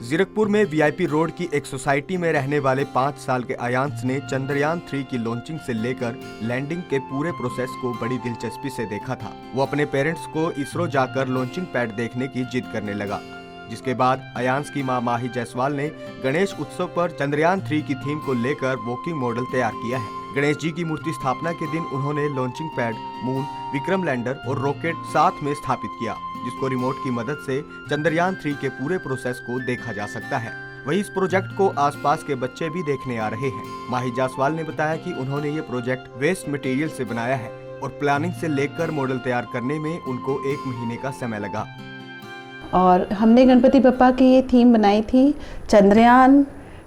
जीरकपुर में VIP road की एक सोसाइटी में रहने वाले 5 साल के अयांश ने चंद्रयान 3 की लॉन्चिंग से लेकर लैंडिंग के पूरे प्रोसेस को बड़ी दिलचस्पी से देखा था। वो अपने पेरेंट्स को इसरो जाकर लॉन्चिंग पैड देखने की जिद करने लगा, जिसके बाद अयांश की मां माही जायसवाल ने गणेश उत्सव पर चंद्रयान 3 की थीम को लेकर वॉकिंग मॉडल तैयार किया है। गणेश जी की मूर्ति स्थापना के दिन उन्होंने launching pad, moon, Vikram lander और रॉकेट साथ में स्थापित किया, जिसको रिमोट की मदद से चंद्रयान 3 के पूरे प्रोसेस को देखा जा सकता है। वहीं इस प्रोजेक्ट को आसपास के बच्चे भी देखने आ रहे हैं। माही जायसवाल ने बताया कि उन्होंने ये प्रोजेक्ट वेस्ट मटेरियल से बनाया है और प्लानिंग से लेकर मॉडल तैयार करने में उनको 1 महीने का समय लगा। और हमने गणपति बप्पा की ये थीम बनाई थी चंद्रयान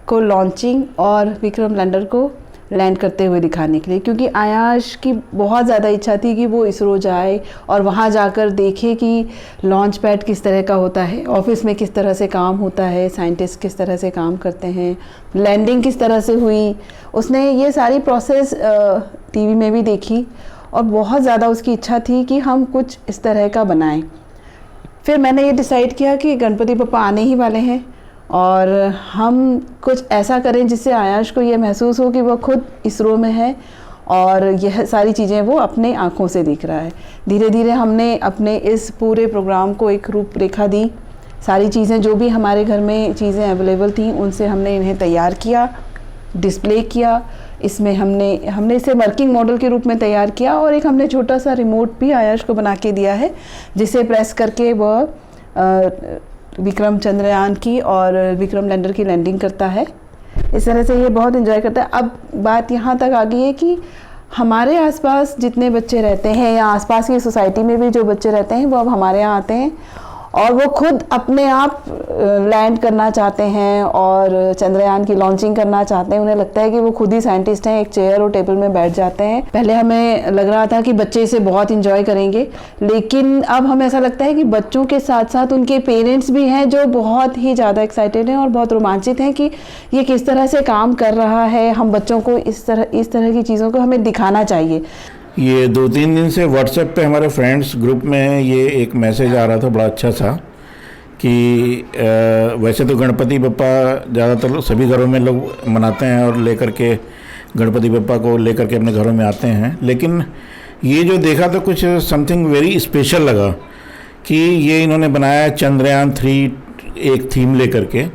को लॉन्चिंग और विक्रम लैंडर को लैंड करते हुए दिखाने के लिए, क्योंकि आयाश की बहुत ज़्यादा इच्छा थी कि वो इसरो जाए और वहाँ जाकर देखे कि लॉन्च पैड किस तरह का होता है, ऑफिस में किस तरह से काम होता है, साइंटिस्ट किस तरह से काम करते हैं, लैंडिंग किस तरह से हुई। उसने ये सारी प्रोसेस टीवी में भी देखी और बहुत ज़्यादा उसकी इच्छा थी कि हम कुछ इस तरह का बनाएं। फिर मैंने ये डिसाइड किया कि गणपति बप्पा आने ही वाले हैं और हम कुछ ऐसा करें जिससे आयाश को ये महसूस हो कि वो खुद इसरो में है और यह सारी चीज़ें वो अपने आँखों से दिख रहा है। धीरे धीरे हमने अपने इस पूरे प्रोग्राम को एक रूपरेखा दी। सारी चीज़ें जो भी हमारे घर में चीज़ें अवेलेबल थीं उनसे हमने इन्हें तैयार किया, डिस्प्ले किया। इसमें हमने इसे वर्किंग मॉडल के रूप में तैयार किया और एक हमने छोटा सा रिमोट भी आयाश को बना के दिया है, जिसे प्रेस करके वह विक्रम चंद्रयान की और विक्रम लैंडर की लैंडिंग करता है। इस तरह से ये बहुत एंजॉय करता है। अब बात यहाँ तक आ गई है कि हमारे आसपास जितने बच्चे रहते हैं या आसपास की सोसाइटी में भी जो बच्चे रहते हैं वो अब हमारे यहाँ आते हैं और वो खुद अपने आप लैंड करना चाहते हैं और चंद्रयान की लॉन्चिंग करना चाहते हैं। उन्हें लगता है कि वो खुद ही साइंटिस्ट हैं, एक चेयर और टेबल में बैठ जाते हैं। पहले हमें लग रहा था कि बच्चे इसे बहुत इंजॉय करेंगे, लेकिन अब हमें ऐसा लगता है कि बच्चों के साथ साथ उनके पेरेंट्स भी हैं जो बहुत ही ज़्यादा एक्साइटेड हैं और बहुत रोमांचित हैं कि ये किस तरह से काम कर रहा है। हम बच्चों को इस तरह की चीज़ों को हमें दिखाना चाहिए। ये 2-3 दिन से व्हाट्सएप पे हमारे फ्रेंड्स ग्रुप में ये एक मैसेज आ रहा था, बड़ा अच्छा सा, कि वैसे तो गणपति बप्पा ज़्यादातर सभी घरों में लोग मनाते हैं और लेकर के गणपति बप्पा को लेकर के अपने घरों में आते हैं, लेकिन ये जो देखा तो कुछ समथिंग वेरी स्पेशल लगा कि ये इन्होंने बनाया चंद्रयान 3 एक थीम लेकर के।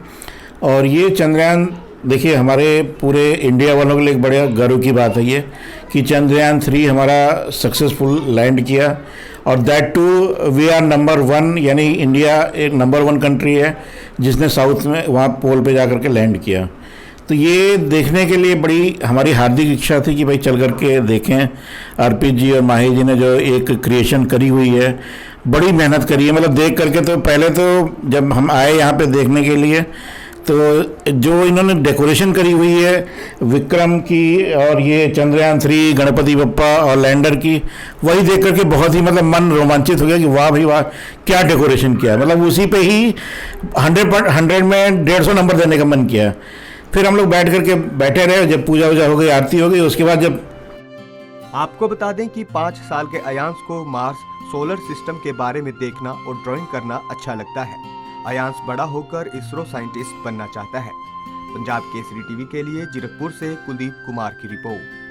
और ये चंद्रयान देखिए हमारे पूरे इंडिया वालों के लिए एक बड़ा गर्व की बात है ये कि चंद्रयान 3 हमारा सक्सेसफुल लैंड किया और that too we are number 1, यानी इंडिया एक नंबर 1 कंट्री है जिसने साउथ में वहाँ पोल पे जा कर के लैंड किया। तो ये देखने के लिए बड़ी हमारी हार्दिक इच्छा थी कि भाई चल कर के देखें। अर्पित जी और माही जी ने जो एक क्रिएशन करी हुई है, बड़ी मेहनत करी है। मतलब देख करके तो पहले तो जब हम आए यहाँ पे देखने के लिए तो जो इन्होंने डेकोरेशन करी हुई है विक्रम की और ये चंद्रयान 3 गणपति बप्पा और लैंडर की, वही देख करके बहुत ही मतलब मन रोमांचित हो गया कि वाह भाई वाह क्या डेकोरेशन किया है। मतलब उसी पे ही 100 में 150 नंबर देने का मन किया। फिर हम लोग बैठ करके बैठे रहे, जब पूजा वूजा हो गई, आरती हो गई, उसके बाद जब आपको बता दें कि 5 साल के अयांश को मार्स, सोलर सिस्टम के बारे में देखना और ड्राइंग करना अच्छा लगता है। अयांश बड़ा होकर इसरो साइंटिस्ट बनना चाहता है। पंजाब केसरी टीवी के लिए जीरकपुर से कुलदीप कुमार की रिपोर्ट।